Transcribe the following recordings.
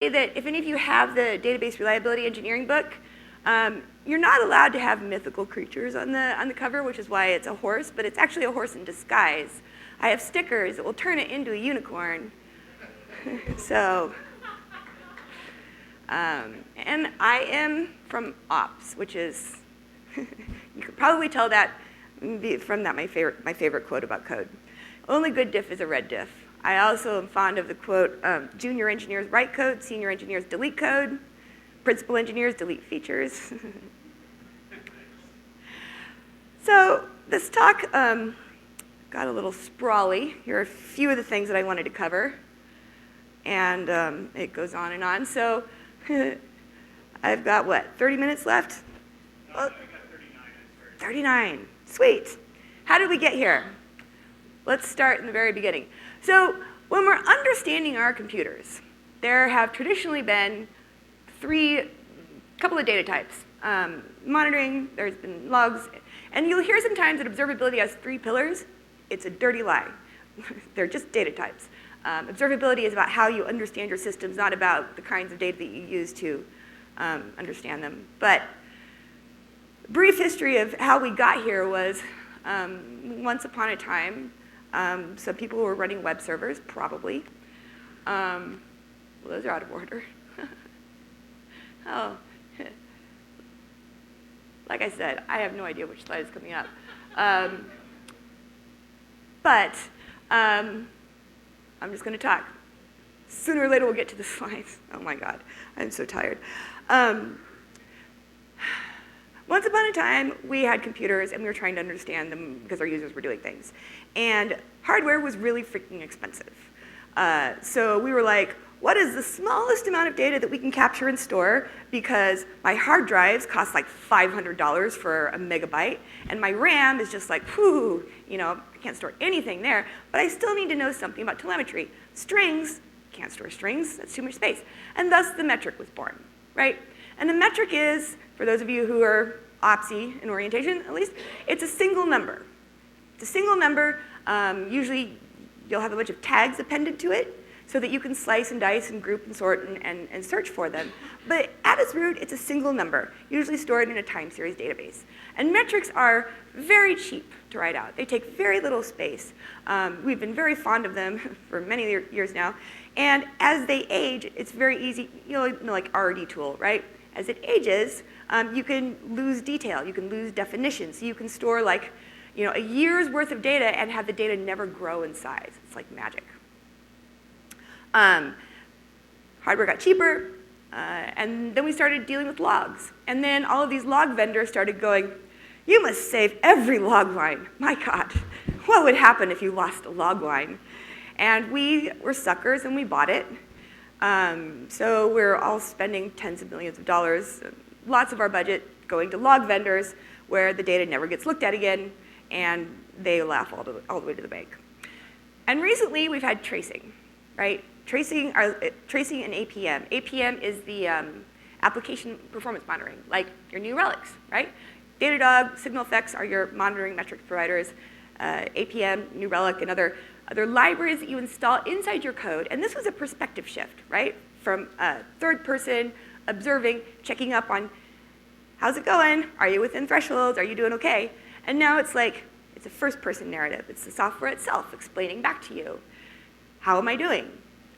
that if any of you have the database reliability engineering book, you're not allowed to have mythical creatures on the cover, which is why it's a horse, but it's actually a horse in disguise. I have stickers that will turn it into a unicorn. So, and I am from ops, which is, you could probably tell that from that my favorite quote about code. Only good diff is a red diff. I also am fond of the quote, junior engineers write code, senior engineers delete code, principal engineers delete features. So this talk got a little sprawly. Here are a few of the things that I wanted to cover. And it goes on and on. So I've got, what, 30 minutes left? No, we got 39. 39. Sweet. How did we get here? Let's start in the very beginning. So when we're understanding our computers, there have traditionally been a couple of data types. Monitoring, there's been logs, and you'll hear sometimes that observability has 3 pillars. It's a dirty lie. They're just data types. Observability is about how you understand your systems, not about the kinds of data that you use to understand them. But brief history of how we got here was once upon a time, some people were running web servers, probably. Well, those are out of order. Oh. Like I said, I have no idea which slide is coming up. But I'm just going to talk. Sooner or later, we'll get to the slides. Oh, my God. I'm so tired. Once upon a time, we had computers, and we were trying to understand them because our users were doing things. And hardware was really freaking expensive. So we were like, what is the smallest amount of data that we can capture and store? Because my hard drives cost like $500 for a megabyte, and my RAM is just like, whew, I can't store anything there, but I still need to know something about telemetry. Strings, can't store strings, that's too much space. And thus the metric was born, right? And the metric is, for those of you who are OPSI in orientation at least, it's a single number. It's a single number. Usually you'll have a bunch of tags appended to it so that you can slice and dice and group and sort and search for them. But at its root, it's a single number, usually stored in a time series database. And metrics are very cheap to write out. They take very little space. We've been very fond of them for many years now. And as they age, it's very easy, like RD tool, right? As it ages, you can lose detail. You can lose definitions. So you can store like, a year's worth of data and have the data never grow in size. It's like magic. Hardware got cheaper, and then we started dealing with logs. And then all of these log vendors started going, you must save every log line. My God, what would happen if you lost a log line? And we were suckers, and we bought it. So we're all spending tens of millions of dollars, lots of our budget going to log vendors where the data never gets looked at again, and they laugh all the way to the bank. And recently, we've had tracing, right? Tracing and APM. APM is the application performance monitoring, like your New Relics, right? Datadog, SignalFx are your monitoring metrics providers. APM, New Relic, and other libraries that you install inside your code. And this was a perspective shift, right? From third person, observing, checking up on how's it going? Are you within thresholds? Are you doing okay? And now it's like, it's a first person narrative. It's the software itself explaining back to you, how am I doing?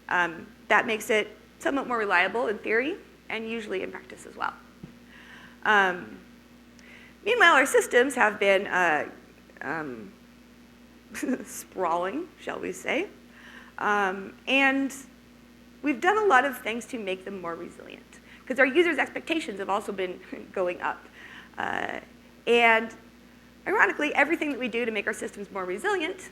That makes it somewhat more reliable in theory and usually in practice as well. Meanwhile, our systems have been sprawling, shall we say. And we've done a lot of things to make them more resilient because our users' expectations have also been going up. And ironically, everything that we do to make our systems more resilient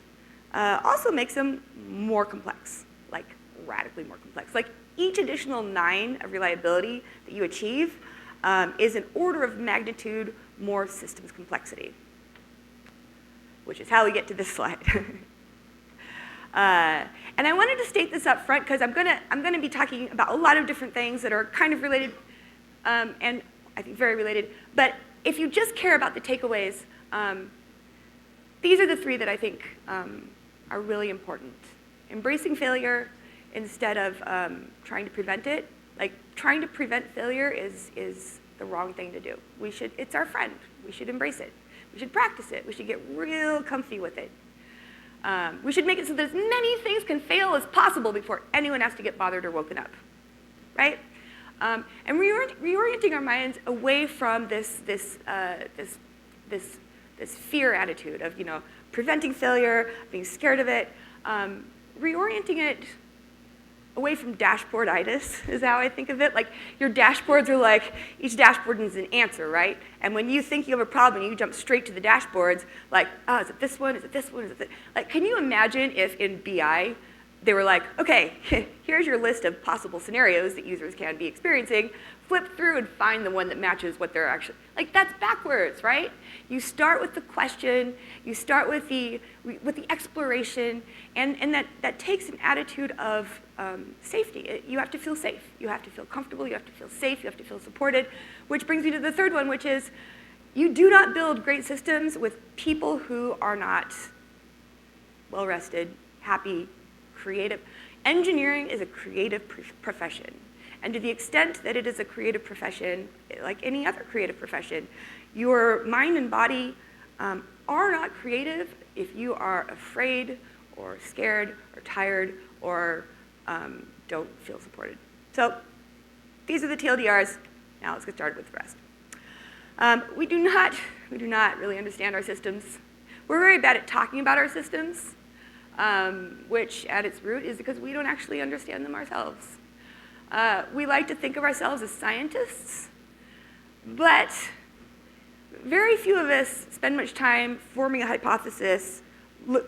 also makes them more complex, like radically more complex. Like each additional 9 of reliability that you achieve is an order of magnitude more systems complexity, which is how we get to this slide. And I wanted to state this up front because I'm gonna be talking about a lot of different things that are kind of related and I think very related. But if you just care about the takeaways, these are the 3 that I think are really important. Embracing failure instead of trying to prevent it Like, trying to prevent failure is the wrong thing to do. It's our friend. We should embrace it. We should practice it. We should get real comfy with it. We should make it so that as many things can fail as possible before anyone has to get bothered or woken up, right? And reorienting our minds away from this fear attitude of, preventing failure, being scared of it, reorienting it away from dashboarditis is how I think of it. Like, your dashboards are like, each dashboard is an answer, right? And when you think you have a problem, you jump straight to the dashboards, like, oh, is it this one? Is it this one? Is it this? Like, can you imagine if in BI, they were like, okay, here's your list of possible scenarios that users can be experiencing. Flip through and find the one that matches what they're actually, like, that's backwards, right? You start with the question, you start with the exploration, and that takes an attitude of safety. You have to feel safe. You have to feel comfortable. You have to feel safe. You have to feel supported, which brings me to the third one, which is you do not build great systems with people who are not well-rested, happy, creative. Engineering is a creative profession. And to the extent that it is a creative profession, like any other creative profession, your mind and body are not creative if you are afraid or scared or tired or don't feel supported. So these are the TLDRs. Now let's get started with the rest. We do not really understand our systems. We're very bad at talking about our systems, which at its root is because we don't actually understand them ourselves. We like to think of ourselves as scientists, but very few of us spend much time forming a hypothesis,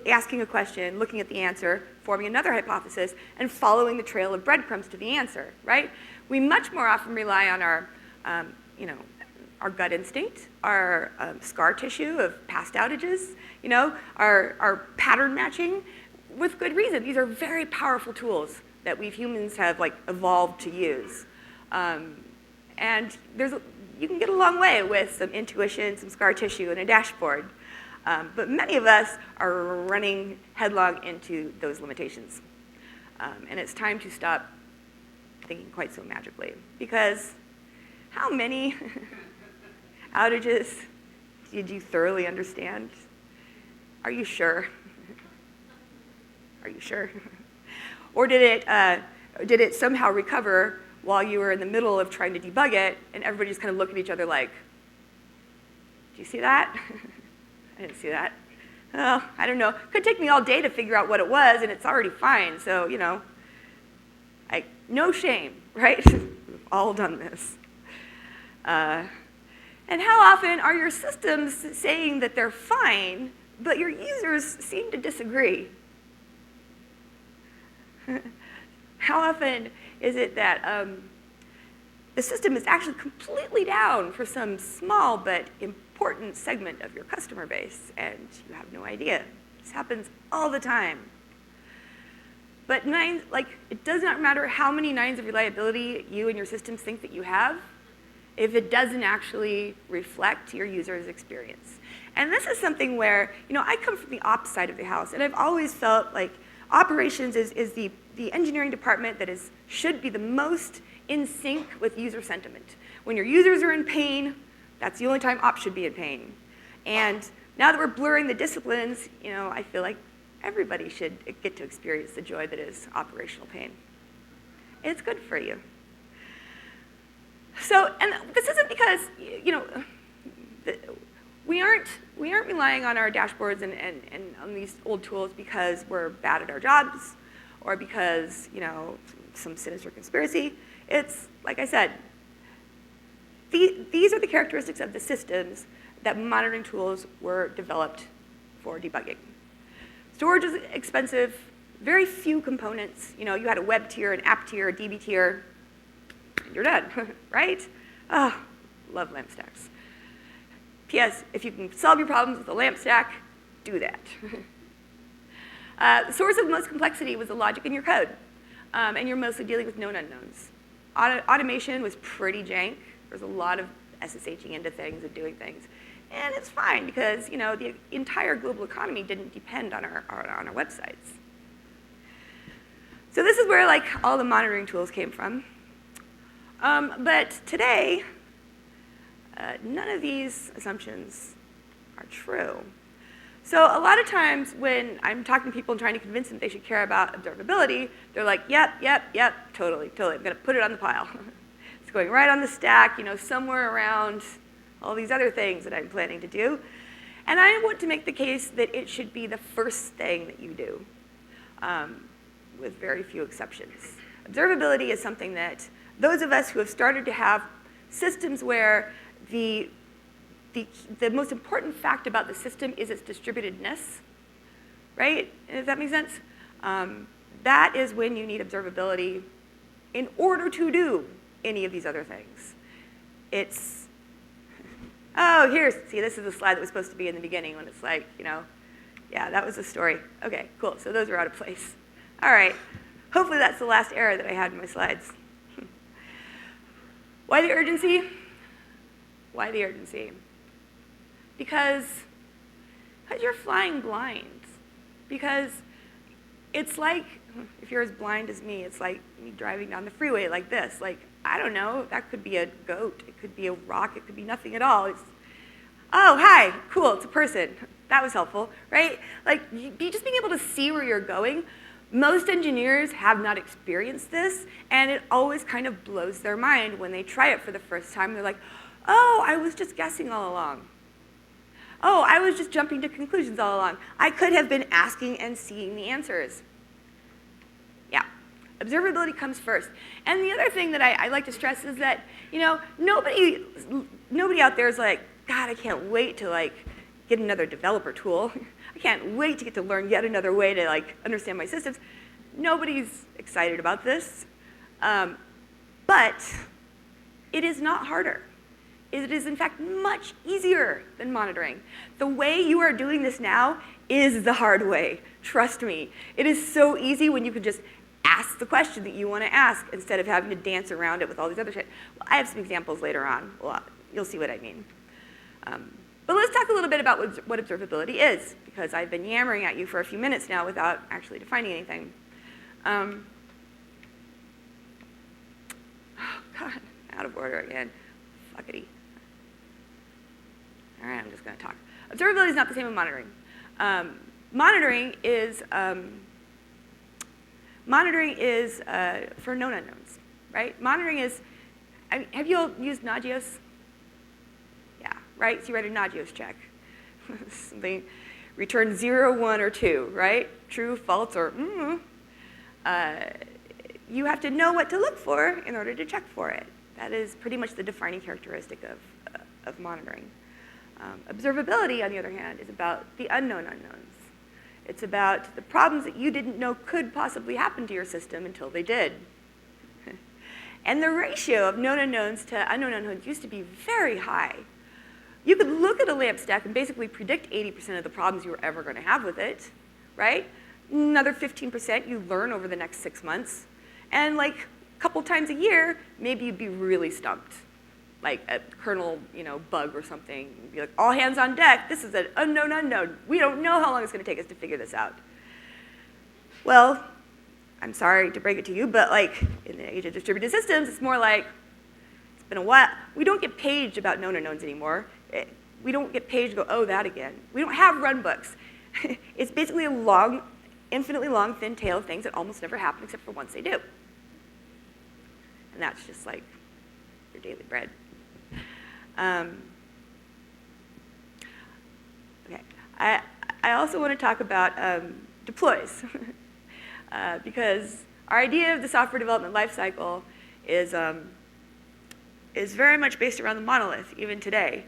asking a question, looking at the answer, forming another hypothesis, and following the trail of breadcrumbs to the answer, right? We much more often rely on our, our gut instinct, our scar tissue of past outages, our pattern matching, with good reason. These are very powerful tools that we humans have evolved to use. And you can get a long way with some intuition, some scar tissue, and a dashboard. But many of us are running headlong into those limitations. And it's time to stop thinking quite so magically. Because how many outages did you thoroughly understand? Are you sure? Are you sure? Or did it somehow recover while you were in the middle of trying to debug it, and everybody just kind of looked at each other like, do you see that? I didn't see that. Oh, I don't know. Could take me all day to figure out what it was, and it's already fine. So, no shame, right? We've all done this. And how often are your systems saying that they're fine, but your users seem to disagree? How often is it that the system is actually completely down for some small but important segment of your customer base, and you have no idea? This happens all the time. But it does not matter how many nines of reliability you and your systems think that you have if it doesn't actually reflect your user's experience. And this is something where, I come from the ops side of the house, and I've always felt like operations is the engineering department that should be the most in sync with user sentiment. When your users are in pain, that's the only time ops should be in pain. And now that we're blurring the disciplines, I feel like everybody should get to experience the joy that is operational pain. It's good for you. So, and this isn't because, we aren't relying on our dashboards and on these old tools because we're bad at our jobs or because, some sinister conspiracy. It's, like I said, these are the characteristics of the systems that monitoring tools were developed for debugging. Storage is expensive, very few components. You had a web tier, an app tier, a DB tier, and you're done, right? Oh, love LAMP stacks. P.S. If you can solve your problems with a LAMP stack, do that. The source of most complexity was the logic in your code, and you're mostly dealing with known unknowns. Automation was pretty jank. There's a lot of SSHing into things and doing things. And it's fine because, the entire global economy didn't depend on our websites. So this is where all the monitoring tools came from. But today, none of these assumptions are true. So a lot of times when I'm talking to people and trying to convince them they should care about observability, they're like, yep, totally. I'm going to put it on the pile. It's going right on the stack, somewhere around all these other things that I'm planning to do. And I want to make the case that it should be the first thing that you do, with very few exceptions. Observability is something that those of us who have started to have systems where the most important fact about the system is its distributedness, right? Does that make sense? That is when you need observability in order to do any of these other things. It's, oh, see, this is the slide that was supposed to be in the beginning when it's like, yeah, that was the story. Okay, cool, so those are out of place. All right, hopefully that's the last error that I had in my slides. Why the urgency? Why the urgency? Because you're flying blind. Because it's like, if you're as blind as me, it's like me driving down the freeway like this. Like, I don't know, that could be a goat, it could be a rock, it could be nothing at all. It's, oh, hi, cool, it's a person. That was helpful, right? Like, just being able to see where you're going. Most engineers have not experienced this, and it always kind of blows their mind when they try it for the first time. They're like, oh, I was just guessing all along. Oh, I was just jumping to conclusions all along. I could have been asking and seeing the answers. Yeah, observability comes first. And the other thing that I like to stress is that, nobody out there is like, God, I can't wait to get another developer tool. I can't wait to get to learn yet another way to understand my systems. Nobody's excited about this. But it is not harder. It is, in fact, much easier than monitoring. The way you are doing this now is the hard way. Trust me. It is so easy when you can just ask the question that you want to ask instead of having to dance around it with all these other shit. Well, I have some examples later on. Well, you'll see what I mean. But let's talk a little bit about what observability is, because I've been yammering at you for a few minutes now without actually defining anything. Oh, God, out of order again. Fuckity. All right, I'm just going to talk. Observability is not the same as monitoring. Monitoring is for known unknowns, right? Monitoring is, have you all used Nagios? Yeah, right? So you write a Nagios check. Something, return 0, 1, or 2, right? True, false, or you have to know what to look for in order to check for it. That is pretty much the defining characteristic of monitoring. Observability, on the other hand, is about the unknown unknowns. It's about the problems that you didn't know could possibly happen to your system until they did. And the ratio of known unknowns to unknown unknowns used to be very high. You could look at a LAMP stack and basically predict 80% of the problems you were ever going to have with it, right? Another 15% you learn over the next 6 months. And a couple times a year, maybe you'd be really stumped. Like a kernel, bug or something. You'd be like, all hands on deck. This is an unknown unknown. We don't know how long it's going to take us to figure this out. Well, I'm sorry to break it to you, but in the age of distributed systems, it's more like, it's been a while. We don't get paged about known unknowns anymore. We don't get paged to go, oh, that again. We don't have run books. It's basically a long, infinitely long, thin tail of things that almost never happen except for once they do. And that's just like your daily bread. Okay. I also want to talk about deploys because our idea of the software development lifecycle is very much based around the monolith, even today.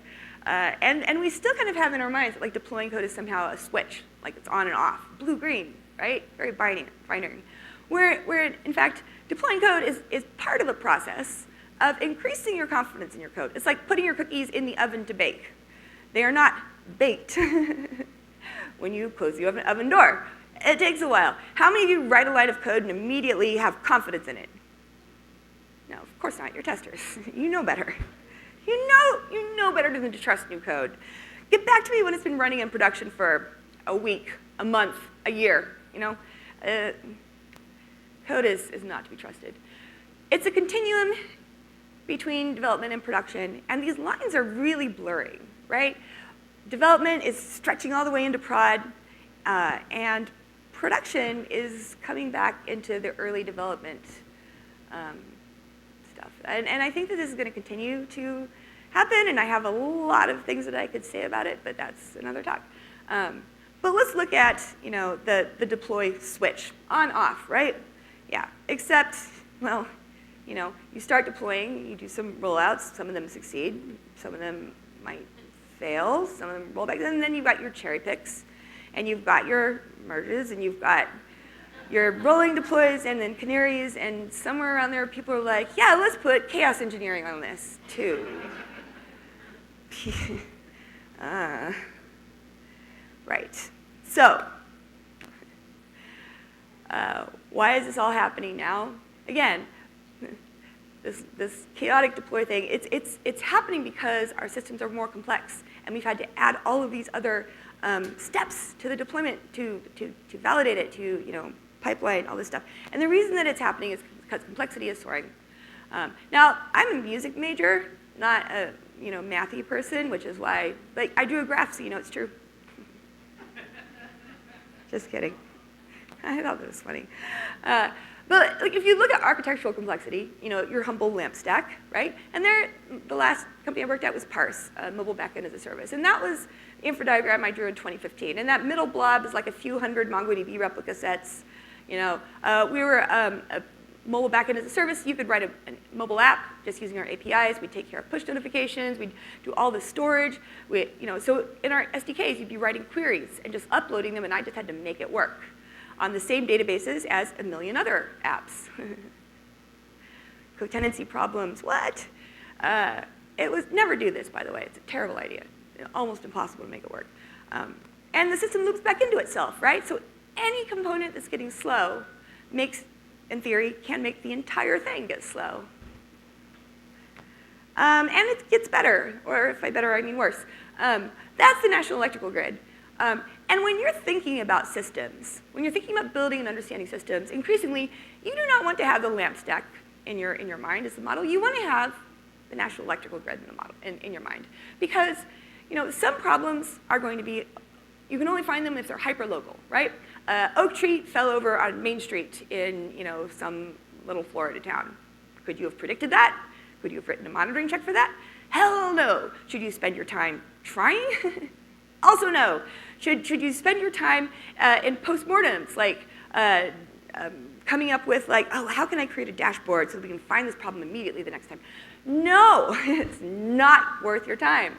And we still kind of have in our minds that deploying code is somehow a switch, like it's on and off, blue, green, right? Very binary. Where in fact, deploying code is part of a process of increasing your confidence in your code. It's like putting your cookies in the oven to bake. They are not baked when you close the oven door. It takes a while. How many of you write a line of code and immediately have confidence in it? No, of course not. You're testers. You know better. You know better than to trust new code. Get back to me when it's been running in production for a week, a month, a year. Code is not to be trusted. It's a continuum. between development and production, and these lines are really blurring, right? Development is stretching all the way into prod, and production is coming back into the early development stuff. And I think that this is going to continue to happen, and I have a lot of things that I could say about it, but that's another talk. But let's look at, the deploy switch, on, off, right? Yeah, except, well, you start deploying, you do some rollouts, some of them succeed, some of them might fail, some of them roll back, and then you've got your cherry picks, and you've got your merges, and you've got your rolling deploys, and then canaries, and somewhere around there people are like, yeah, let's put chaos engineering on this, too. Right. So, why is this all happening now? Again, this chaotic deploy thing, it's happening because our systems are more complex, and we've had to add all of these other steps to the deployment to validate it, to pipeline, all this stuff. And the reason that it's happening is because complexity is soaring. Now, I'm a music major, not a mathy person, which is why, I drew a graph, so it's true. Just kidding. I thought that was funny. But if you look at architectural complexity, your humble LAMP stack, right? And the last company I worked at was Parse, mobile backend as a service. And that was the infra diagram I drew in 2015. And that middle blob is like a few hundred MongoDB replica sets. We were a mobile backend as a service. You could write a mobile app just using our APIs. We'd take care of push notifications. We'd do all the storage. So in our SDKs, you'd be writing queries and just uploading them, and I just had to make it work on the same databases as a million other apps. Co-tenancy problems, what? It was never do this, by the way. It's a terrible idea. Almost impossible to make it work. And the system loops back into itself, right? So any component that's getting slow in theory, can make the entire thing get slow. And it gets better, or if by better, I mean worse. That's the National Electrical Grid. And when you're thinking about systems, when you're thinking about building and understanding systems, increasingly, you do not want to have the LAMP stack in your mind as the model. You want to have the National Electrical Grid in the model in your mind, because some problems are going to be, you can only find them if they're hyperlocal, right? Oak tree fell over on Main Street in some little Florida town. Could you have predicted that? Could you have written a monitoring check for that? Hell no. Should you spend your time trying? Also no. Should you spend your time in postmortems, like coming up with how can I create a dashboard so that we can find this problem immediately the next time? No, it's not worth your time.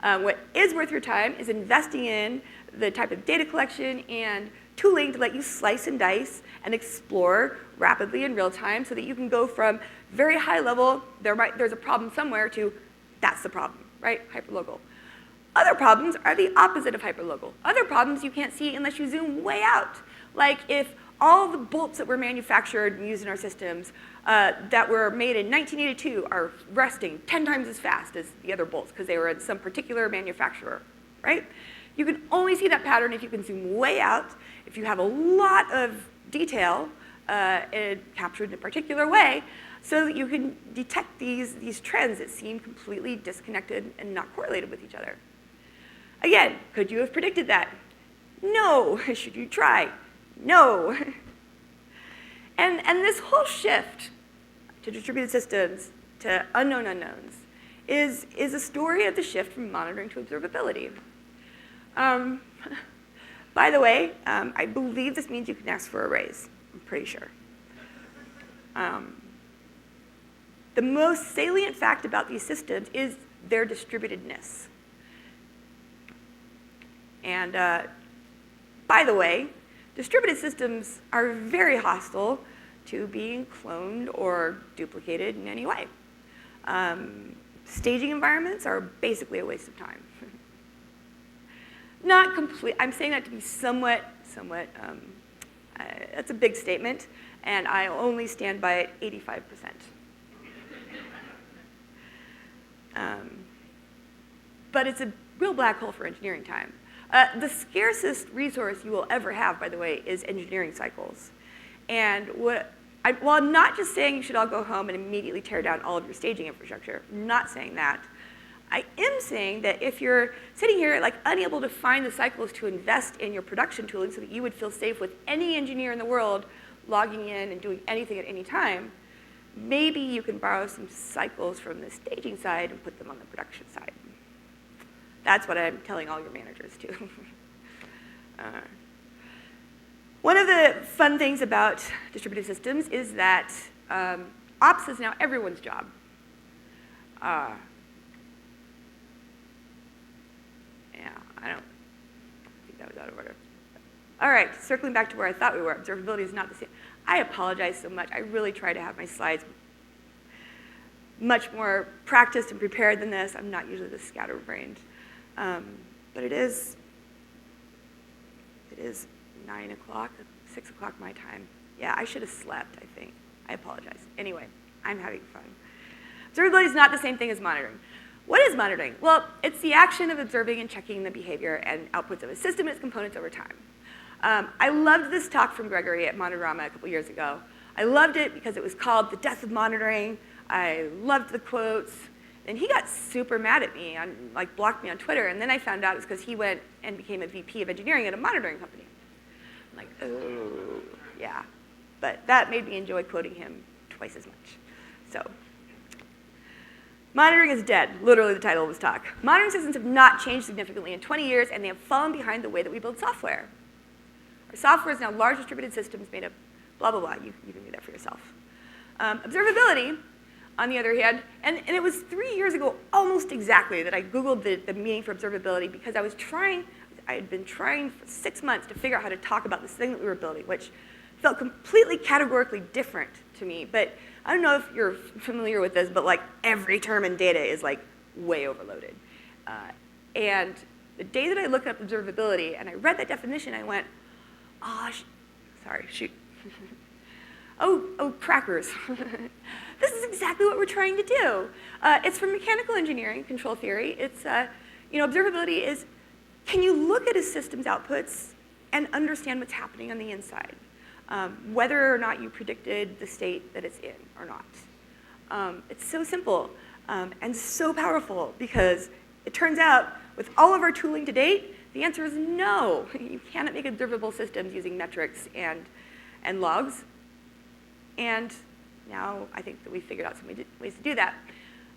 What is worth your time is investing in the type of data collection and tooling to let you slice and dice and explore rapidly in real time so that you can go from very high level, there's a problem somewhere, to that's the problem, right? Hyperlocal. Other problems are the opposite of hyperlocal. Other problems you can't see unless you zoom way out. Like if all the bolts that were manufactured and used in our systems that were made in 1982 are resting 10 times as fast as the other bolts because they were in some particular manufacturer, right? You can only see that pattern if you can zoom way out, if you have a lot of detail captured in a particular way, so that you can detect these trends that seem completely disconnected and not correlated with each other. Again, could you have predicted that? No. Should you try? No. And this whole shift to distributed systems, to unknown unknowns, is a story of the shift from monitoring to observability. By the way, I believe this means you can ask for a raise. I'm pretty sure. The most salient fact about these systems is their distributedness. And by the way, distributed systems are very hostile to being cloned or duplicated in any way. Staging environments are basically a waste of time. Not complete. I'm saying that to be somewhat. That's a big statement, and I only stand by it 85%. But it's a real black hole for engineering time. The scarcest resource you will ever have, by the way, is engineering cycles. And what Well, I'm not just saying you should all go home and immediately tear down all of your staging infrastructure. I'm not saying that. I am saying that if you're sitting here like unable to find the cycles to invest in your production tooling so that you would feel safe with any engineer in the world logging in and doing anything at any time, maybe you can borrow some cycles from the staging side and put them on the production side. That's what I'm telling all your managers too. One of the fun things about distributed systems is that ops is now everyone's job. Yeah, I don't think that was out of order. All right, circling back to where I thought we were, observability is not the same. I apologize so much. I really try to have my slides much more practiced and prepared than this. I'm not usually this scatterbrained. But it is 9 o'clock, 6 o'clock my time. Yeah, I should have slept, I think. I apologize. Anyway, I'm having fun. Observability is not the same thing as monitoring. What is monitoring? Well, it's the action of observing and checking the behavior and outputs of a system and its components over time. I loved this talk from Gregory at Monorama a couple years ago. I loved it because it was called The Death of Monitoring. I loved the quotes. And he got super mad at me, blocked me on Twitter, and then I found out it was because he went and became a VP of engineering at a monitoring company. I'm like, oh, yeah. But that made me enjoy quoting him twice as much. So, monitoring is dead, literally the title of this talk. Monitoring systems have not changed significantly in 20 years, and they have fallen behind the way that we build software. Our software is now large distributed systems made of blah, blah, blah. You can do that for yourself. Observability, on the other hand, and it was 3 years ago almost exactly that I Googled the meaning for observability because I had been trying for 6 months to figure out how to talk about this thing that we were building, which felt completely categorically different to me. But I don't know if you're familiar with this, but like every term in data is like way overloaded. And the day that I looked up observability and I read that definition, I went, shoot. Oh, crackers. This is exactly what we're trying to do. It's from mechanical engineering, control theory. It's, observability is, can you look at a system's outputs and understand what's happening on the inside? Whether or not you predicted the state that it's in or not. It's so simple and so powerful because it turns out with all of our tooling to date, the answer is no. You cannot make observable systems using metrics and logs. And now I think that we've figured out some ways to do that.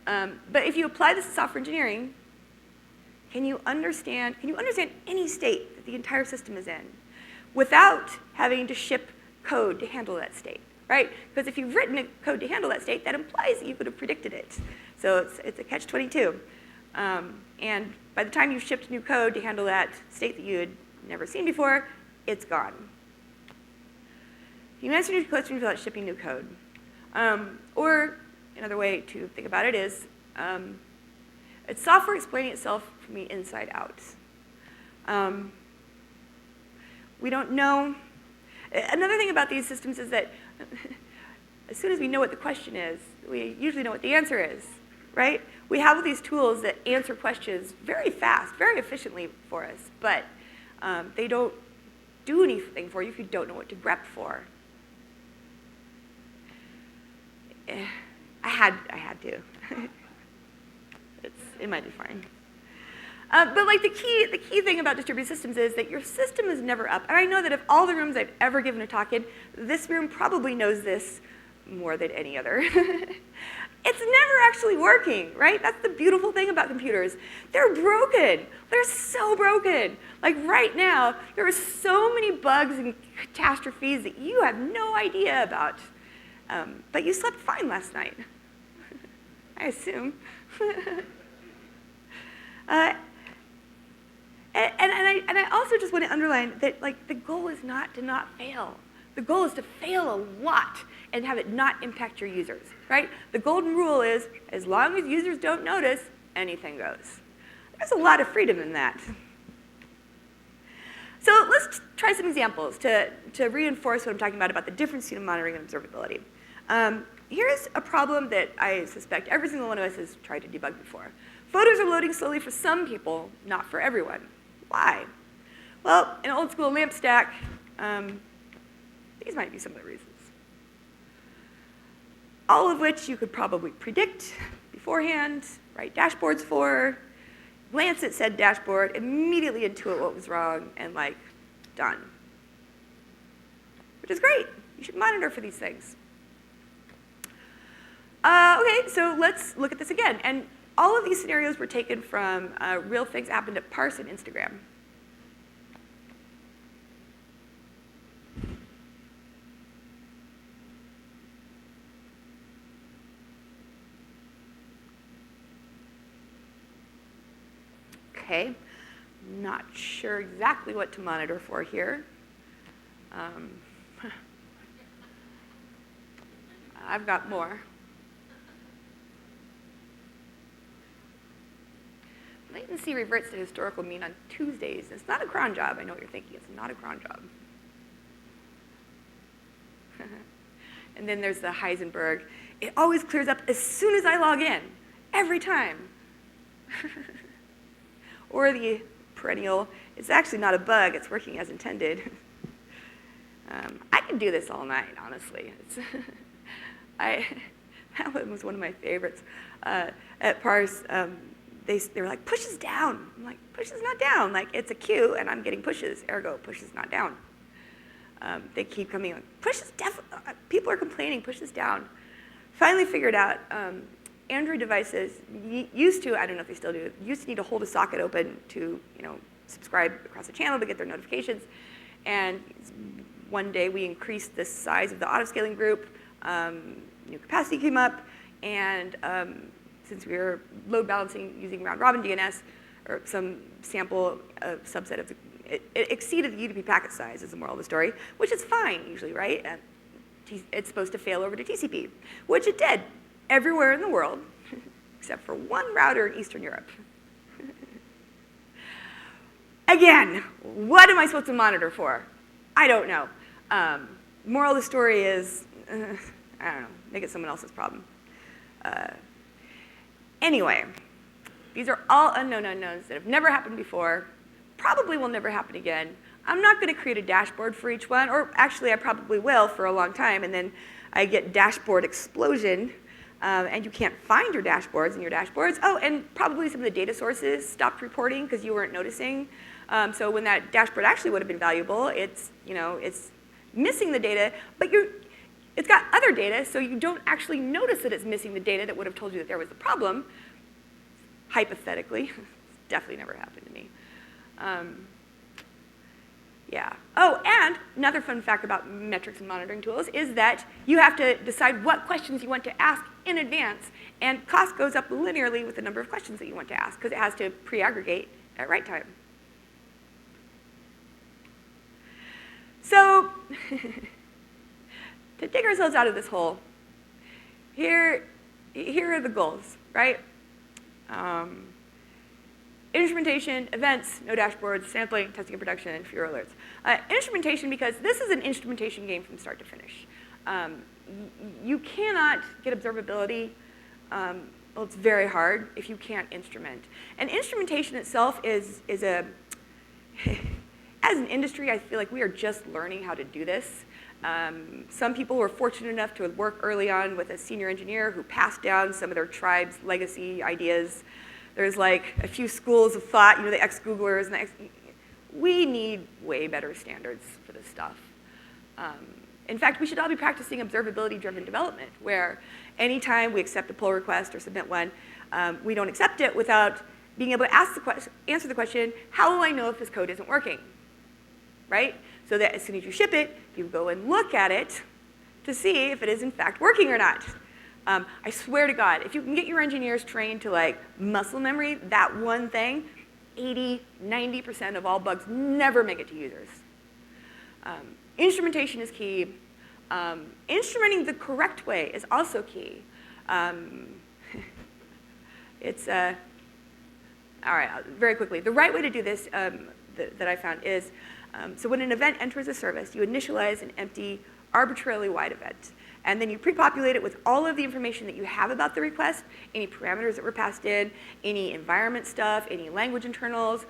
But if you apply this to software engineering, can you understand any state that the entire system is in without having to ship code to handle that state, right? Because if you've written a code to handle that state, that implies that you could have predicted it. So it's a catch-22. And by the time you've shipped new code to handle that state that you had never seen before, it's gone. You can answer new questions without shipping new code. Or another way to think about it is it's software explaining itself from the inside out. We don't know. Another thing about these systems is that as soon as we know what the question is, we usually know what the answer is, right? We have these tools that answer questions very fast, very efficiently for us, but they don't do anything for you if you don't know what to grep for. I had to. It might be fine. But like the key thing about distributed systems is that your system is never up. And I know that of all the rooms I've ever given a talk in, this room probably knows this more than any other. It's never actually working, right? That's the beautiful thing about computers. They're broken. They're so broken. Like right now, there are so many bugs and catastrophes that you have no idea about. But you slept fine last night, I assume. And I also just want to underline that like the goal is not to not fail. The goal is to fail a lot and have it not impact your users, right? The golden rule is as long as users don't notice, anything goes. There's a lot of freedom in that. So let's try some examples to reinforce what I'm talking about the difference between monitoring and observability. Here's a problem that I suspect every single one of us has tried to debug before. Photos are loading slowly for some people, not for everyone. Why? Well, in old school lamp stack, these might be some of the reasons. all of which you could probably predict beforehand, write dashboards for, glance at said dashboard, immediately intuit what was wrong, and like, done. Which is great. You should monitor for these things. Okay, so let's look at this again. And all of these scenarios were taken from real things happened at Parse and Instagram. Okay, not sure exactly what to monitor for here. I've got more. Latency reverts to historical mean on Tuesdays. It's not a cron job. I know what you're thinking. It's not a cron job. And then there's the Heisenberg. It always clears up as soon as I log in, every time. Or the perennial, it's actually not a bug. It's working as intended. I could do this all night, honestly. That one was one of my favorites. At Parse, they were like, push is down. I'm like, push is not down. Like, it's a queue, and I'm getting pushes. Ergo, push is not down. They keep coming like, push is definitely, people are complaining, push is down. Finally figured out, Android devices used to, I don't know if they still do, used to need to hold a socket open to, subscribe across the channel to get their notifications. And one day we increased the size of the autoscaling group, new capacity came up, and since we were load balancing using round robin DNS, or some sample subset of it exceeded the UDP packet size is the moral of the story, which is fine usually, right? It's supposed to fail over to TCP, which it did everywhere in the world, except for one router in Eastern Europe. Again, what am I supposed to monitor for? I don't know. Moral of the story is, I don't know, make it someone else's problem. Anyway, these are all unknown unknowns that have never happened before, probably will never happen again. I'm not going to create a dashboard for each one, or actually I probably will for a long time, and then I get dashboard explosion, and you can't find your dashboards in your dashboards. Oh, and probably some of the data sources stopped reporting because you weren't noticing. So when that dashboard actually would have been valuable, it's missing the data, but it's got other data, so you don't actually notice that it's missing the data that would have told you that there was a problem, hypothetically. Definitely never happened to me. Yeah. Oh, and another fun fact about metrics and monitoring tools is that you have to decide what questions you want to ask in advance, and cost goes up linearly with the number of questions that you want to ask, because it has to pre-aggregate at write time. So, to dig ourselves out of this hole, here are the goals, right? Instrumentation, events, no dashboards, sampling, testing and production, and fewer alerts. Instrumentation, because this is an instrumentation game from start to finish. You cannot get observability, well, it's very hard if you can't instrument. And instrumentation itself is a, as an industry, I feel like we are just learning how to do this. Some people were fortunate enough to work early on with a senior engineer who passed down some of their tribe's legacy ideas. There's like a few schools of thought, the ex-Googlers, and we need way better standards for this stuff. In fact, we should all be practicing observability-driven development, where anytime we accept a pull request or submit one, we don't accept it without being able to answer the question, how will I know if this code isn't working, right? So that as soon as you ship it, you go and look at it to see if it is in fact working or not. I swear to God, if you can get your engineers trained to muscle memory that one thing, 80–90% of all bugs never make it to users. Instrumentation is key. Instrumenting the correct way is also key. It's, all right, very quickly. The right way to do this that I found is, so when an event enters a service, you initialize an empty, arbitrarily wide event. And then you pre-populate it with all of the information that you have about the request, any parameters that were passed in, any environment stuff, any language internals,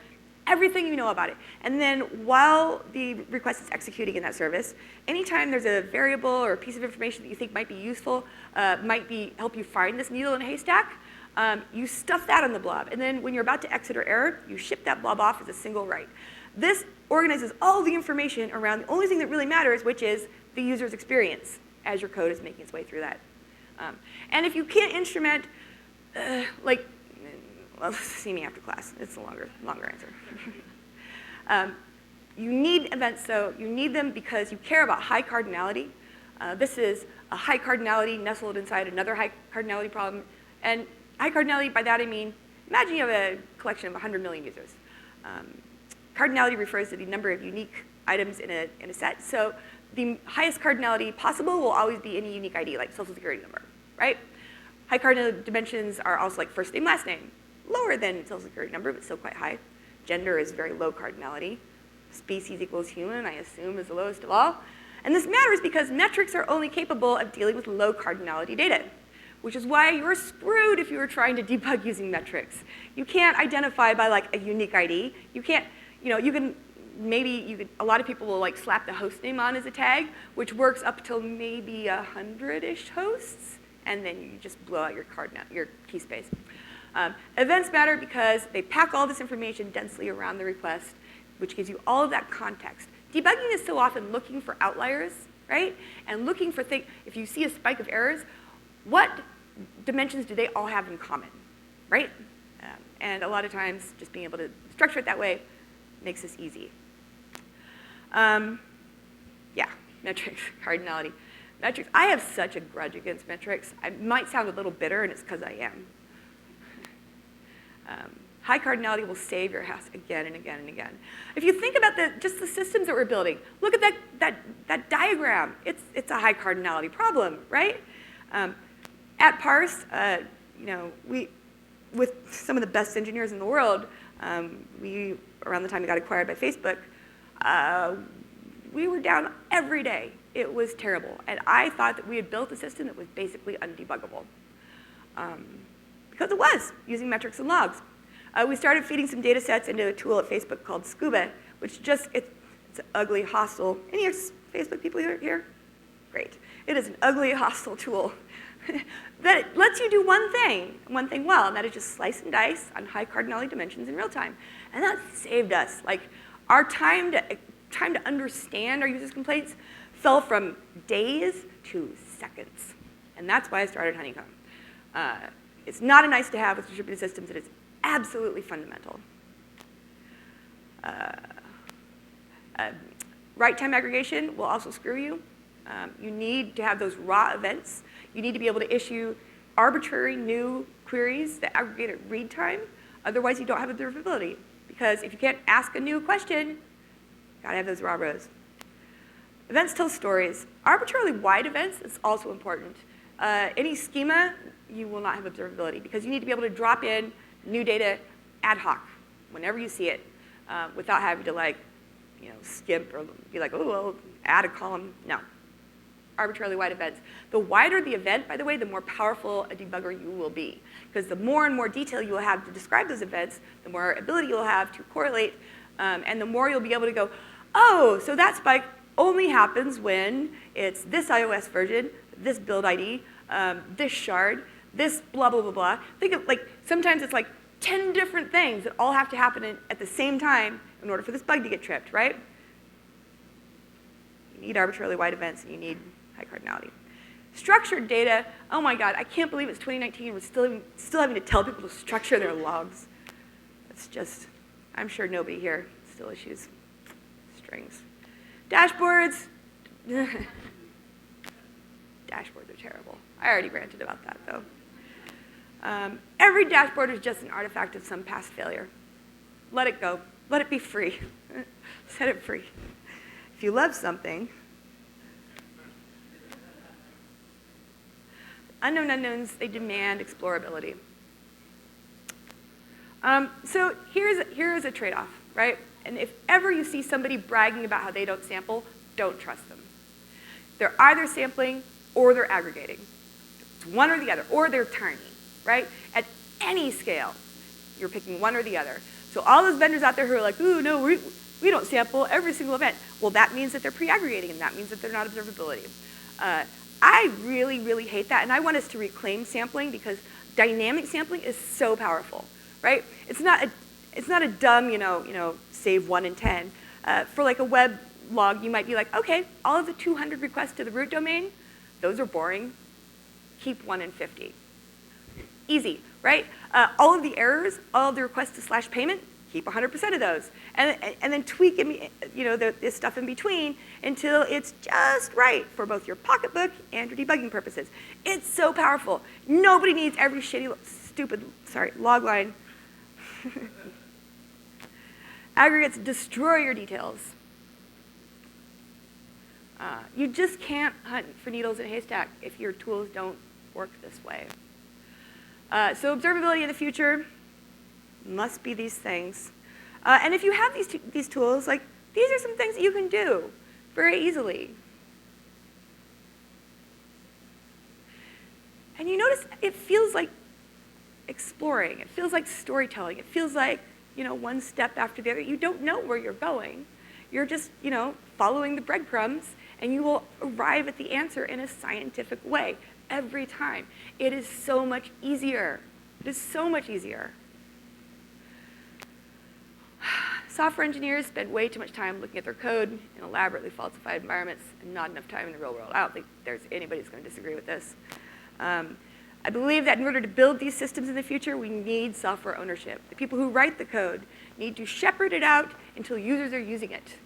everything you know about it. And then while the request is executing in that service, anytime there's a variable or a piece of information that you think might be useful, help you find this needle in a haystack, you stuff that on the blob. And then when you're about to exit or error, you ship that blob off as a single write. This organizes all the information around the only thing that really matters, which is the user's experience as your code is making its way through that. And if you can't instrument, well, see me after class. It's a longer answer. You need events, though. You need them because you care about high cardinality. This is a high cardinality nestled inside another high cardinality problem. And high cardinality, by that I mean, imagine you have a collection of 100 million users. Cardinality refers to the number of unique items in a set. So the highest cardinality possible will always be any unique ID, like social security number, right? High cardinality dimensions are also like first name, last name. Lower than social security number, but still quite high. Gender is very low cardinality. Species equals human, I assume, is the lowest of all. And this matters because metrics are only capable of dealing with low cardinality data, which is why you're screwed if you were trying to debug using metrics. You can't identify by like a unique ID. You can't, a lot of people will like slap the host name on as a tag, which works up till maybe 100-ish hosts, and then you just blow out your key space. Events matter because they pack all this information densely around the request, which gives you all of that context. Debugging is so often looking for outliers, right? And looking for things, if you see a spike of errors, what dimensions do they all have in common, right? And a lot of times, just being able to structure it that way makes this easy. Yeah, metrics, cardinality. Metrics, I have such a grudge against metrics. I might sound a little bitter, and it's because I am. High cardinality will save your house again and again and again. If you think about just the systems that we're building, look at that diagram. It's a high cardinality problem, right? At Parse, with some of the best engineers in the world, around the time we got acquired by Facebook, we were down every day. It was terrible. And I thought that we had built a system that was basically undebuggable. Because it was, using metrics and logs. We started feeding some data sets into a tool at Facebook called Scuba, which it's ugly, hostile. Any Facebook people here? Great. It is an ugly, hostile tool that lets you do one thing well, and that is just slice and dice on high cardinality dimensions in real time. And that saved us. Like, our time to understand our users' complaints fell from days to seconds. And that's why I started Honeycomb. It's not a nice to have with distributed systems. It is absolutely fundamental. Write time aggregation will also screw you. You need to have those raw events. You need to be able to issue arbitrary new queries that aggregate at read time. Otherwise, you don't have observability. Because if you can't ask a new question, you gotta have those raw rows. Events tell stories. Arbitrarily wide events is also important. Any schema, you will not have observability because you need to be able to drop in new data ad hoc whenever you see it without having to skip or be like, oh, well, add a column. No. Arbitrarily wide events. The wider the event, by the way, the more powerful a debugger you will be. Because the more and more detail you will have to describe those events, the more ability you'll have to correlate, and the more you'll be able to go, oh, so that spike only happens when it's this iOS version, this build ID, this shard, this blah, blah, blah, blah. Think of, sometimes it's like 10 different things that all have to happen at the same time in order for this bug to get tripped, right? You need arbitrarily wide events, and you need high cardinality. Structured data, oh my God, I can't believe it's 2019. We're still having to tell people to structure their logs. It's just, I'm sure nobody here still issues strings. Dashboards. Dashboards are terrible. I already ranted about that, though. Every dashboard is just an artifact of some past failure. Let it go. Let it be free. Set it free. If you love something, unknown unknowns, they demand explorability. So here's a trade-off, right? And if ever you see somebody bragging about how they don't sample, don't trust them. They're either sampling or they're aggregating. It's one or the other, or they're tiny, right? At any scale, you're picking one or the other. So all those vendors out there who are like, ooh, no, we don't sample every single event. Well, that means that they're pre-aggregating, and that means that they're not observability. I really, really hate that, and I want us to reclaim sampling because dynamic sampling is so powerful, right? It's not a dumb, save 1 in 10. For like a web log, you might be like, okay, all of the 200 requests to the root domain, those are boring. Keep 1 in 50. Easy, right? All of the errors, all of the requests to /payment, keep 100% of those. And then tweak this stuff in between until it's just right for both your pocketbook and your debugging purposes. It's so powerful. Nobody needs every stupid log line. Aggregates destroy your details. You just can't hunt for needles in a haystack if your tools don't work this way. So observability in the future must be these things. And if you have these tools, like these are some things that you can do very easily. And you notice it feels like exploring. It feels like storytelling. It feels like one step after the other. You don't know where you're going. You're just following the breadcrumbs, and you will arrive at the answer in a scientific way every time. It is so much easier. It is so much easier. Software engineers spend way too much time looking at their code in elaborately falsified environments and not enough time in the real world. I don't think there's anybody who's going to disagree with this. I believe that in order to build these systems in the future, we need software ownership. The people who write the code need to shepherd it out until users are using it.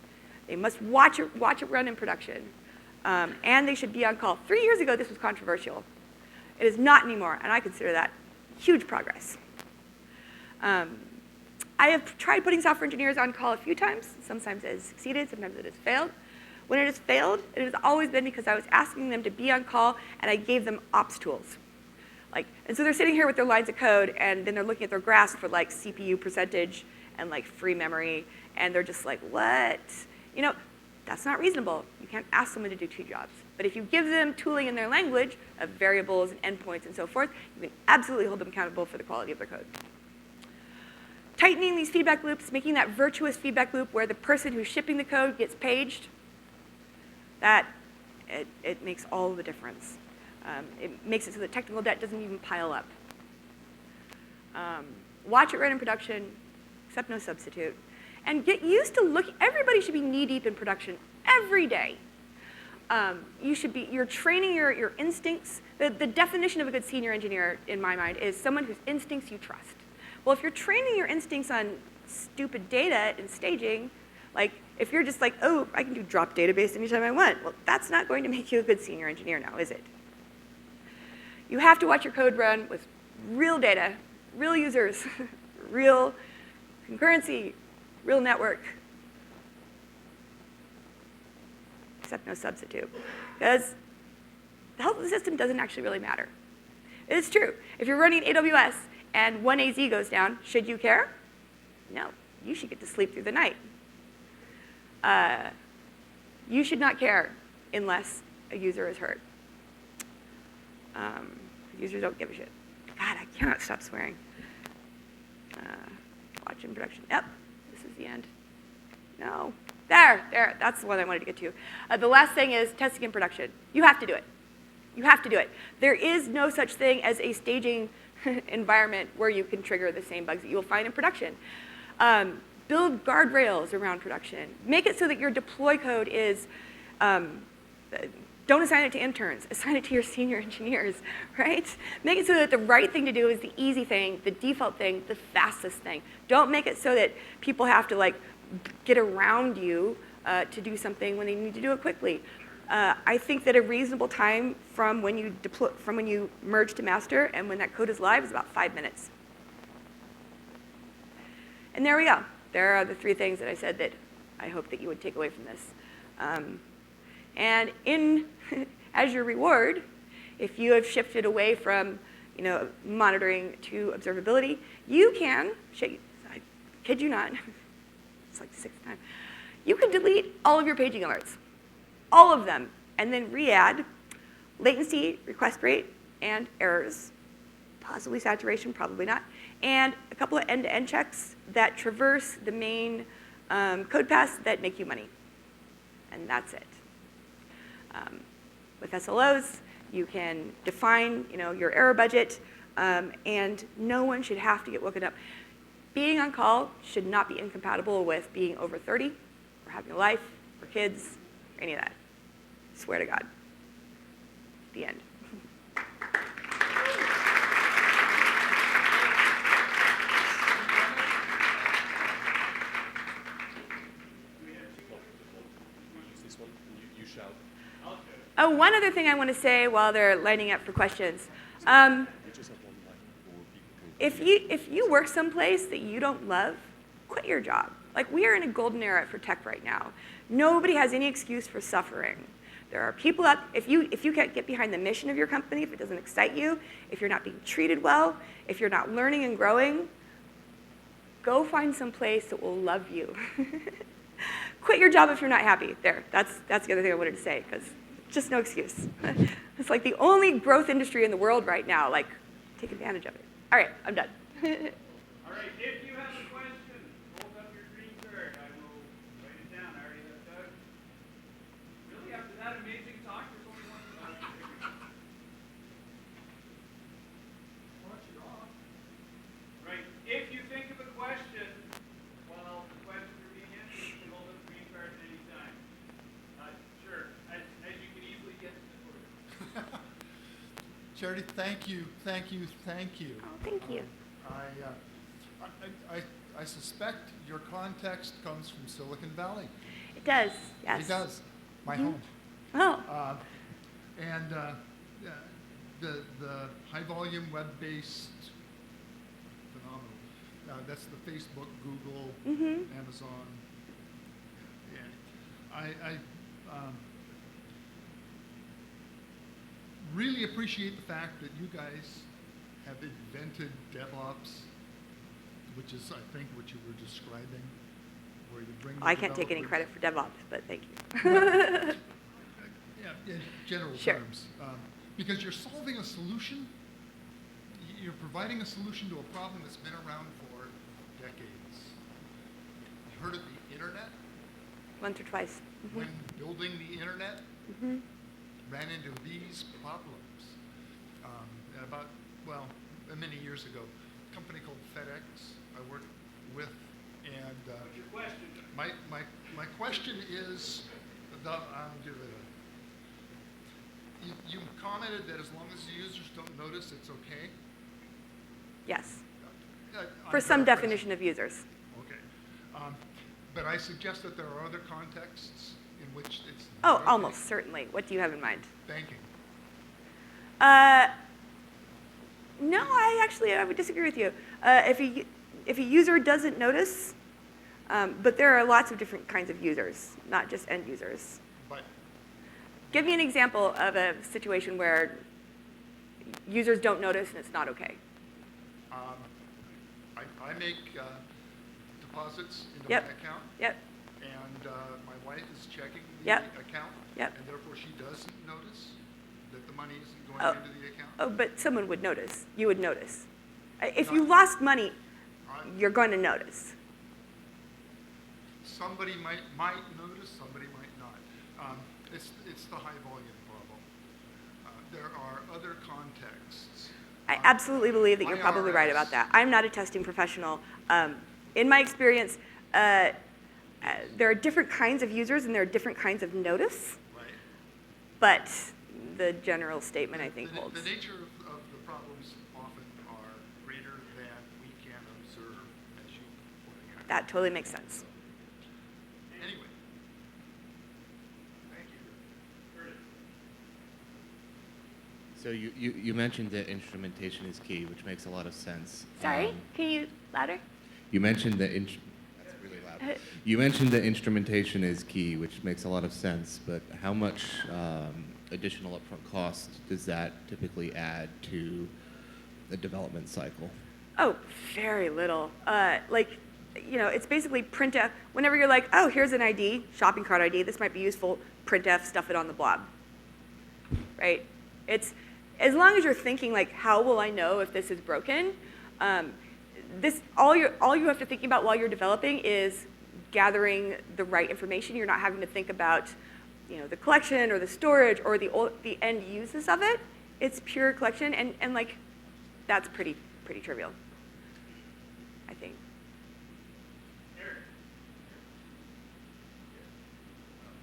They must watch it run in production. And they should be on call. 3 years ago, this was controversial. It is not anymore, and I consider that huge progress. I have tried putting software engineers on call a few times. Sometimes it has succeeded, sometimes it has failed. When it has failed, it has always been because I was asking them to be on call, and I gave them ops tools. And so they're sitting here with their lines of code, and then they're looking at their graphs for CPU percentage and free memory, and they're just like, what? That's not reasonable. You can't ask someone to do 2 jobs. But if you give them tooling in their language of variables and endpoints and so forth, you can absolutely hold them accountable for the quality of their code. Tightening these feedback loops, making that virtuous feedback loop where the person who's shipping the code gets paged, it makes all the difference. It makes it so that technical debt doesn't even pile up. Watch it run in production, accept no substitute. And get used to everybody should be knee-deep in production every day. You're training your instincts. The definition of a good senior engineer, in my mind, is someone whose instincts you trust. Well, if you're training your instincts on stupid data and staging, if you're just oh, I can do drop database anytime I want, well, that's not going to make you a good senior engineer now, is it? You have to watch your code run with real data, real users, real concurrency, real network. Except no substitute. Because the health of the system doesn't actually really matter. It's true. If you're running AWS and one AZ goes down, should you care? No. You should get to sleep through the night. You should not care unless a user is hurt. Users don't give a shit. God, I cannot stop swearing. Watch in production. Yep, this is the end. No. There, that's the one I wanted to get to. The last thing is testing in production. You have to do it. You have to do it. There is no such thing as a staging environment where you can trigger the same bugs that you will find in production. Build guardrails around production. Make it so that your deploy code is, don't assign it to interns, assign it to your senior engineers, right? Make it so that the right thing to do is the easy thing, the default thing, the fastest thing. Don't make it so that people have to get around you to do something when they need to do it quickly. I think that a reasonable time from when you merge to master and when that code is live is about 5 minutes. And there we go. There are the 3 things that I said that I hope that you would take away from this. And as your reward, if you have shifted away from monitoring to observability, you can, I kid you not, it's like the 6th time, you can delete all of your paging alerts, all of them, and then re-add latency, request rate, and errors possibly saturation, probably not, and a couple of end-to-end checks that traverse the main code paths that make you money. And that's it. With SLOs, you can define your error budget, and no one should have to get woken up. Being on call should not be incompatible with being over 30, or having a life, or kids, or any of that. Swear to God. The end. Oh, one other thing I want to say while they're lining up for questions. If you work someplace that you don't love, quit your job. Like, we are in a golden era for tech right now. Nobody has any excuse for suffering. There are people out, if you can't get behind the mission of your company, if it doesn't excite you, if you're not being treated well, if you're not learning and growing, go find some place that will love you. Quit your job if you're not happy. There, that's the other thing I wanted to say, because just no excuse. It's like the only growth industry in the world right now. Like, take advantage of it. All right, I'm done. All right, if you have a question, hold up your green card. I will write it down. I already have Doug. Really, after that amazing talk, there's only one question. Watch it off. Right, if you think of a question while the questions are being answered, you can hold up the green card at any time. Sure, as you can easily get to the podium. Charity, thank you. Oh, thank you. I suspect your context comes from Silicon Valley. It does, yes. It does. My home. Oh. And the high volume web-based phenomenal. That's the Facebook, Google, Amazon. And I really appreciate the fact that you guys have invented DevOps, which is, I think, what you were describing, where you bring the I can't take any developers- credit for DevOps, but thank you. Well, yeah, in general Sure. terms. Because you're solving a solution, you're providing a solution to a problem that's been around for decades. You heard of the internet? Once or twice. When building the internet, ran into these problems. Many years ago, a company called FedEx I worked with, and What's your question? my question is, you commented that as long as the users don't notice, it's okay? Yes. I'm For some paraphrasing. definition of users. Okay. But I suggest that there are other contexts in which it's Oh, not okay. almost certainly. What do you have in mind? Banking. No, I would disagree with you. If a user doesn't notice, but there are lots of different kinds of users, not just end users. But Give me an example of a situation where users don't notice and it's not okay. I make deposits into Yep. my account, Yep. and my wife is checking the Yep. account, Yep. and therefore she doesn't notice that the money isn't going Oh. into the account. Oh, but someone would notice. You would notice. If you Not- lost money, I- you're going to notice. Somebody might notice, somebody might not. It's the high volume problem. There are other contexts. I absolutely believe that you're probably right about IRS. that. I'm not a testing professional. In my experience, there are different kinds of users and there are different kinds of notice, Right. but the general statement I think The holds. nature of the problems often are greater than we can observe, as you pointed out. That totally makes sense. Anyway. Thank you. Curtis. So you mentioned that instrumentation is key, which makes a lot of sense. Sorry, can you louder? You mentioned that that's really loud. You mentioned that instrumentation is key, which makes a lot of sense. But how much additional upfront cost does that typically add to the development cycle? Oh, very little. It's basically printf. Whenever you're like, oh, here's an ID, shopping cart ID, this might be useful, printf, stuff it on the blob, right? as long as you're thinking like, how will I know if this is broken? All you have to think about while you're developing is gathering the right information. You're not having to think about, the collection or the storage or the end uses of it. It's pure collection, and like, that's pretty trivial, I think.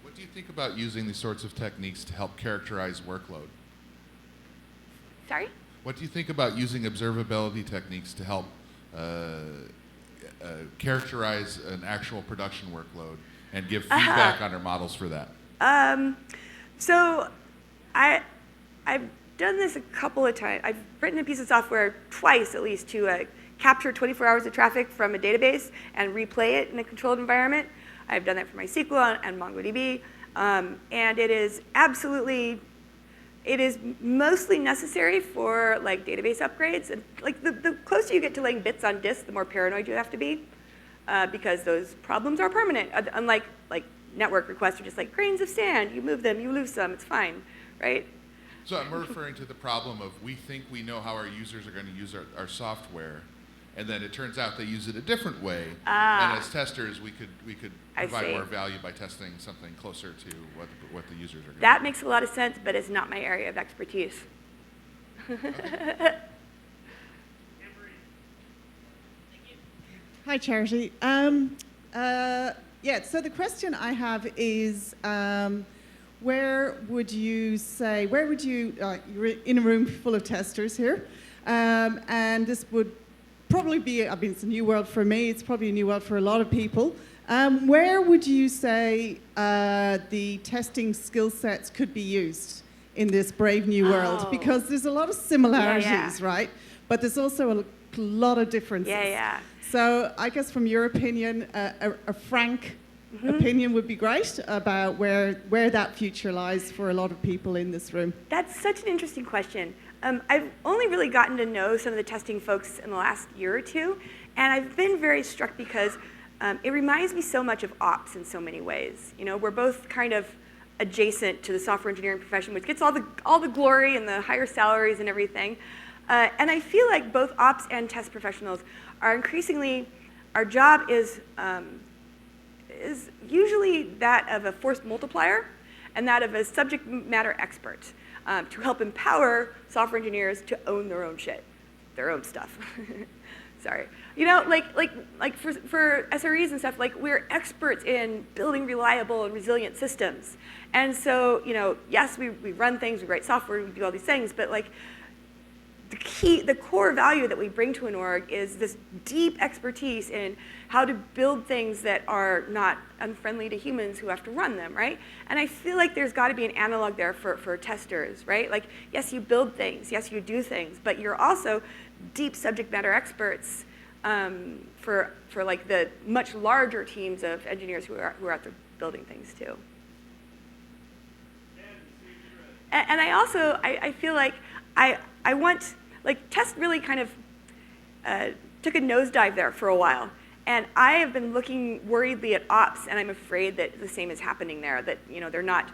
What do you think about using these sorts of techniques to help characterize workload? Sorry? What do you think about using observability techniques to help characterize an actual production workload and give feedback on our models for that? So I've done this a couple of times. I've written a piece of software twice at least to capture 24 hours of traffic from a database and replay it in a controlled environment. I've done that for MySQL and MongoDB. And it is mostly necessary for like database upgrades. And like the closer you get to laying bits on disk, the more paranoid you have to be, because those problems are permanent. Unlike like network requests are just like grains of sand. You move them, you lose some, it's fine, right? So I'm referring to the problem of we think we know how our users are going to use our software, and then it turns out they use it a different way. And as testers, we could provide more value by testing something closer to what the users are going to do. That makes a lot of sense, but it's not my area of expertise. Hi, Charity. So the question I have is, where would you, you're in a room full of testers here, and this would probably be, it's a new world for me, it's probably a new world for a lot of people. Where would you say the testing skill sets could be used in this brave new world? Because there's a lot of similarities, right? But there's also a lot of differences. Yeah. So I guess from your opinion, a frank opinion would be great about where that future lies for a lot of people in this room. That's such an interesting question. I've only really gotten to know some of the testing folks in the last year or two, and I've been very struck because it reminds me so much of ops in so many ways. We're both kind of adjacent to the software engineering profession, which gets all the glory and the higher salaries and everything. And I feel like both ops and test professionals are increasingly, our job is usually that of a force multiplier and that of a subject matter expert to help empower software engineers to own their own shit, their own stuff. Sorry. Like for SREs and stuff, like we're experts in building reliable and resilient systems. And so, yes, we run things, we write software, we do all these things, but like the core value that we bring to an org is this deep expertise in how to build things that are not unfriendly to humans who have to run them, right? And I feel like there's got to be an analog there for testers, right? Like, yes, you build things, yes, you do things, but you're also deep subject matter experts for like the much larger teams of engineers who are out there building things too. And I also, I feel like I want, like, test really kind of took a nosedive there for a while. And I have been looking worriedly at ops, and I'm afraid that the same is happening there, that, they're not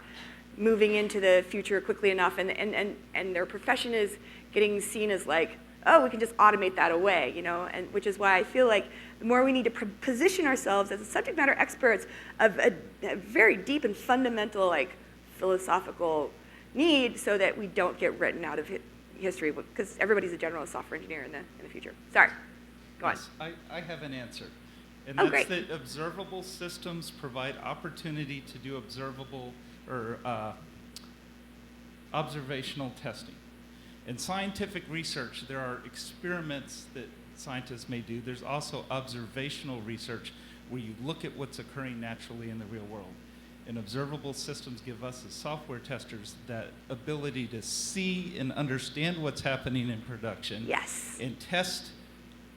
moving into the future quickly enough, and their profession is getting seen as like, oh, we can just automate that away, and which is why I feel like the more we need to position ourselves as subject matter experts of a very deep and fundamental, like, philosophical need, so that we don't get written out of history, because everybody's a general software engineer in the future. Sorry, go on. Yes, I have an answer. And Oh, that's great. that observable systems provide opportunity to do observable or observational testing. In scientific research, there are experiments that scientists may do. There's also observational research where you look at what's occurring naturally in the real world. And observable systems give us as software testers that ability to see and understand what's happening in production. Yes. And test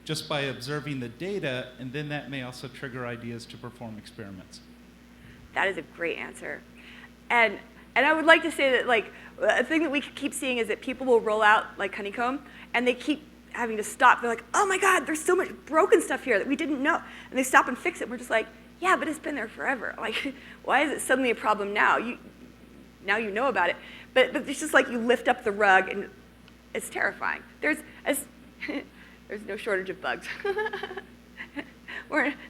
just by observing the data, and then that may also trigger ideas to perform experiments. That is a great answer. And I would like to say that, like, a thing that we keep seeing is that people will roll out, like, Honeycomb, and they keep having to stop. They're like, oh my God, there's so much broken stuff here that we didn't know. And they stop and fix it. We're just like, yeah, but it's been there forever. Like, why is it suddenly a problem now? Now you know about it. But it's just like you lift up the rug and it's terrifying. There's no shortage of bugs.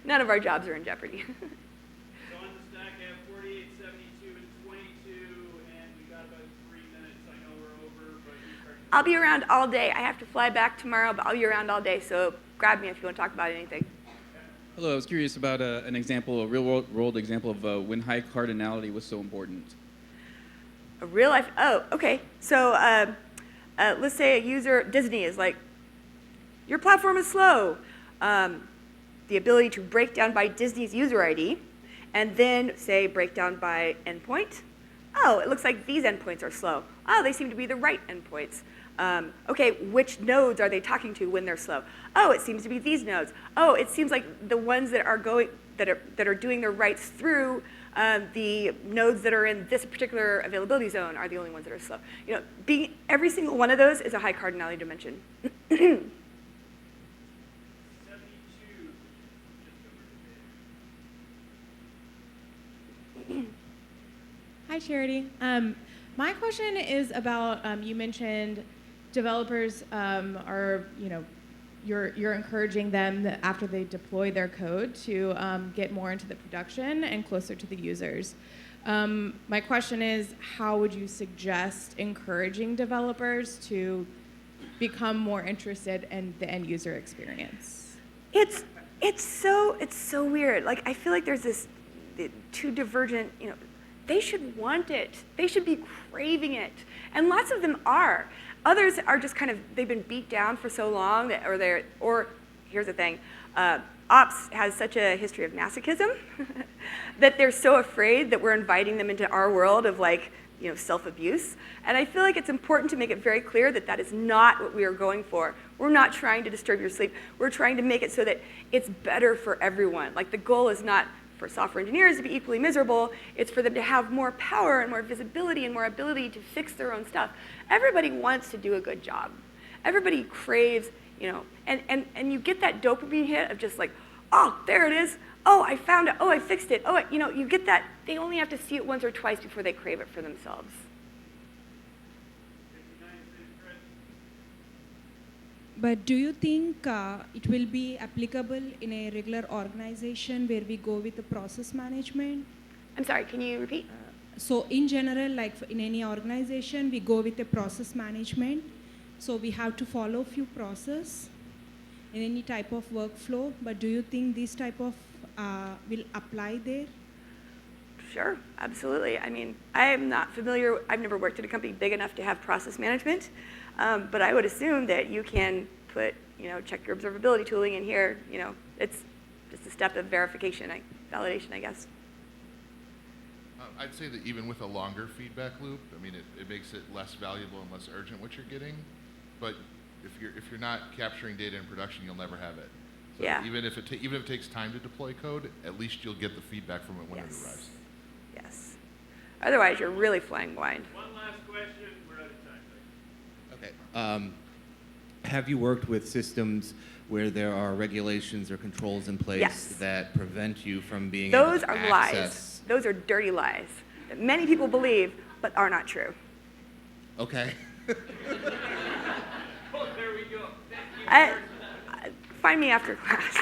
None of our jobs are in jeopardy. So on the stack, I have 48, 72, and 22, and we got about 3 minutes. I know we're over, but we started. I'll be around all day. I have to fly back tomorrow, but I'll be around all day, so grab me if you want to talk about anything. Hello, I was curious about an example, a real-world example of when high cardinality was so important. A real life, oh, okay. So let's say a user, Disney is like, your platform is slow. The ability to break down by Disney's user ID, and then say break down by endpoint. Oh, it looks like these endpoints are slow. Oh, they seem to be the right endpoints. Okay, which nodes are they talking to when they're slow? Oh, it seems to be these nodes. Oh, it seems like the ones that are doing their writes through the nodes that are in this particular availability zone are the only ones that are slow. You know, every single one of those is a high cardinality dimension. 72, just over there. Hi, Charity. My question is about, you mentioned developers are, you're encouraging them that after they deploy their code to get more into the production and closer to the users. My question is, how would you suggest encouraging developers to become more interested in the end user experience? It's so weird. Like, I feel like there's this two divergent, they should want it. They should be craving it. And lots of them are. Others are just kind of, they've been beat down for so long, or here's the thing, ops has such a history of masochism that they're so afraid that we're inviting them into our world of self-abuse. And I feel like it's important to make it very clear that that is not what we are going for. We're not trying to disturb your sleep. We're trying to make it so that it's better for everyone. Like, the goal is not for software engineers to be equally miserable. It's for them to have more power and more visibility and more ability to fix their own stuff. Everybody wants to do a good job. Everybody craves, and you get that dopamine hit of just like, oh, there it is. Oh, I found it. Oh, I fixed it. Oh, you get that. They only have to see it once or twice before they crave it for themselves. 59, Chris. But do you think it will be applicable in a regular organization where we go with the process management? I'm sorry, can you repeat? So in general, like in any organization, we go with the process management. So we have to follow a few process in any type of workflow. But do you think this type of will apply there? Sure, absolutely. I mean, I am not familiar, I've never worked at a company big enough to have process management, but I would assume that you can put, check your observability tooling in here. It's just a step of verification, validation, I guess. I'd say that even with a longer feedback loop, I mean, it makes it less valuable and less urgent what you're getting. But if you're not capturing data in production, you'll never have it. So Yeah. even if it takes time to deploy code, at least you'll get the feedback from it when it arrives. Yes. Otherwise, you're really flying blind. One last question. We're out of time. Okay. Have you worked with systems where there are regulations or controls in place Yes. that prevent you from being Those able to are lies. access? Those are dirty lies that many people believe, but are not true. Okay. Oh, there we go. Thank you. Find me after class.